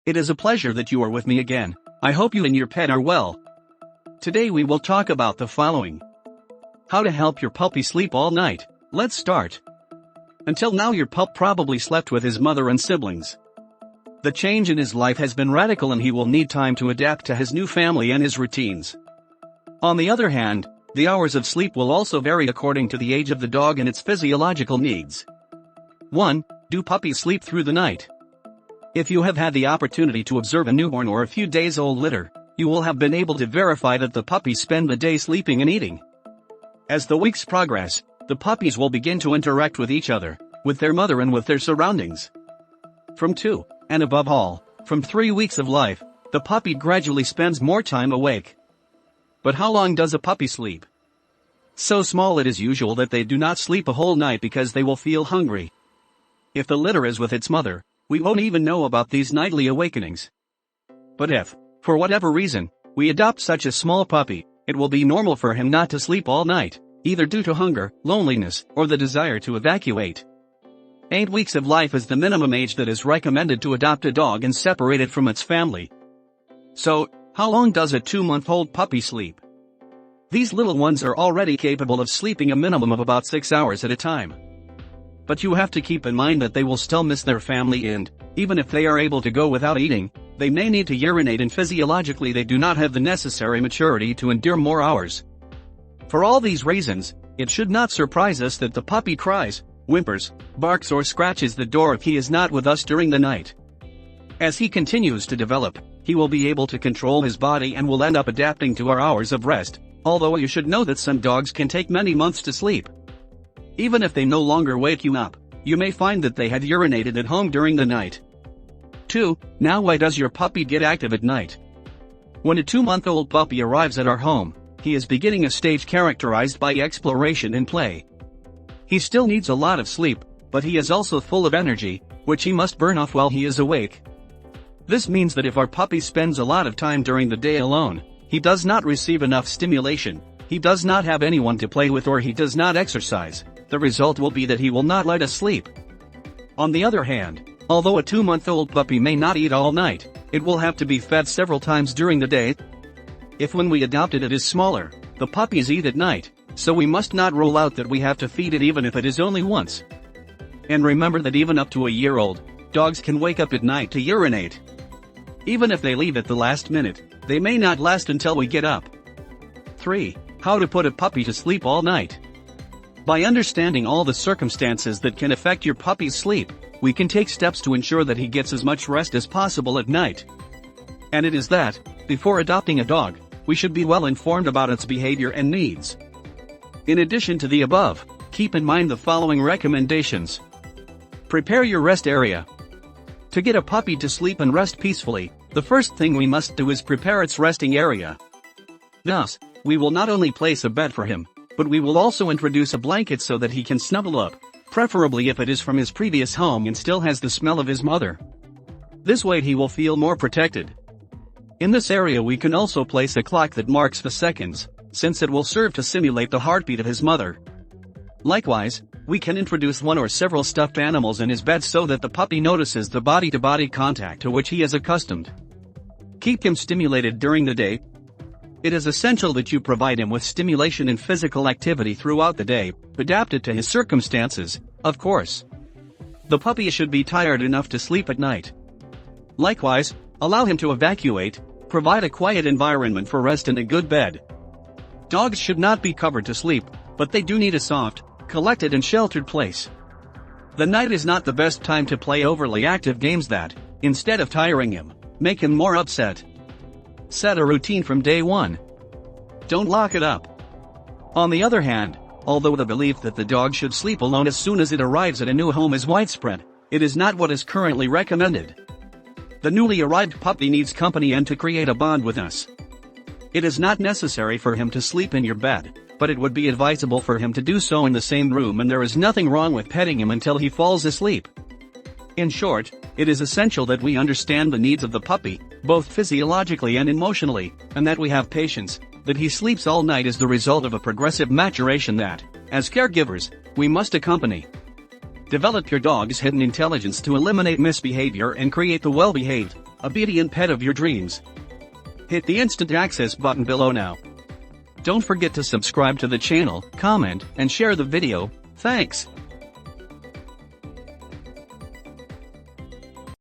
It is a pleasure that you are with me again. I hope you and your pet are well. Today we will talk about the following. How to help your puppy sleep all night. Let's start. Until now your pup probably slept with his mother and siblings. The change in his life has been radical and he will need time to adapt to his new family and his routines. On the other hand, the hours of sleep will also vary according to the age of the dog and its physiological needs. 1. Do puppies sleep through the night? If you have had the opportunity to observe a newborn or a few days old litter, you will have been able to verify that the puppies spend the day sleeping and eating. As the weeks progress, the puppies will begin to interact with each other, with their mother and with their surroundings. From 2, and above all, from 3 weeks of life, the puppy gradually spends more time awake. But how long does a puppy sleep? So small it is usual that they do not sleep a whole night because they will feel hungry. If the litter is with its mother, we won't even know about these nightly awakenings. But if, for whatever reason, we adopt such a small puppy, it will be normal for him not to sleep all night, either due to hunger, loneliness, or the desire to evacuate. 8 weeks of life is the minimum age that is recommended to adopt a dog and separate it from its family. So, how long does a 2-month-old puppy sleep? These little ones are already capable of sleeping a minimum of about 6 hours at a time. But you have to keep in mind that they will still miss their family and, even if they are able to go without eating, they may need to urinate and physiologically they do not have the necessary maturity to endure more hours. For all these reasons, it should not surprise us that the puppy cries, whimpers, barks or scratches the door if he is not with us during the night. As he continues to develop, he will be able to control his body and will end up adapting to our hours of rest, although you should know that some dogs can take many months to sleep. Even if they no longer wake you up, you may find that they had urinated at home during the night. 2. Now why does your puppy get active at night? When a 2-month-old puppy arrives at our home, he is beginning a stage characterized by exploration and play. He still needs a lot of sleep, but he is also full of energy, which he must burn off while he is awake. This means that if our puppy spends a lot of time during the day alone, he does not receive enough stimulation, he does not have anyone to play with or he does not exercise. The result will be that he will not let us sleep. On the other hand, although a 2-month-old puppy may not eat all night, it will have to be fed several times during the day. If when we adopted it is smaller, the puppies eat at night, so we must not rule out that we have to feed it even if it is only once. And remember that even up to a year old, dogs can wake up at night to urinate. Even if they leave at the last minute, they may not last until we get up. 3. How to put a puppy to sleep all night. By understanding all the circumstances that can affect your puppy's sleep, we can take steps to ensure that he gets as much rest as possible at night. And it is that, before adopting a dog, we should be well informed about its behavior and needs. In addition to the above, keep in mind the following recommendations. Prepare your rest area. To get a puppy to sleep and rest peacefully, the first thing we must do is prepare its resting area. Thus, we will not only place a bed for him, but we will also introduce a blanket so that he can snuggle up, preferably if it is from his previous home and still has the smell of his mother. This way he will feel more protected. In this area we can also place a clock that marks the seconds, since it will serve to simulate the heartbeat of his mother. Likewise, we can introduce one or several stuffed animals in his bed so that the puppy notices the body-to-body contact to which he is accustomed. Keep him stimulated during the day. It is essential that you provide him with stimulation and physical activity throughout the day, adapted to his circumstances, of course. The puppy should be tired enough to sleep at night. Likewise, allow him to evacuate, provide a quiet environment for rest and a good bed. Dogs should not be covered to sleep, but they do need a soft, collected and sheltered place. The night is not the best time to play overly active games that, instead of tiring him, make him more upset. Set a routine from day one. Don't lock it up. On the other hand, although the belief that the dog should sleep alone as soon as it arrives at a new home is widespread, it is not what is currently recommended. The newly arrived puppy needs company and to create a bond with us. It is not necessary for him to sleep in your bed, but it would be advisable for him to do so in the same room, and there is nothing wrong with petting him until he falls asleep. In short, it is essential that we understand the needs of the puppy, both physiologically and emotionally, and that we have patience. That he sleeps all night is the result of a progressive maturation that, as caregivers, we must accompany. Develop your dog's hidden intelligence to eliminate misbehavior and create the well-behaved, obedient pet of your dreams. Hit the instant access button below now. Don't forget to subscribe to the channel, comment, and share the video. Thanks.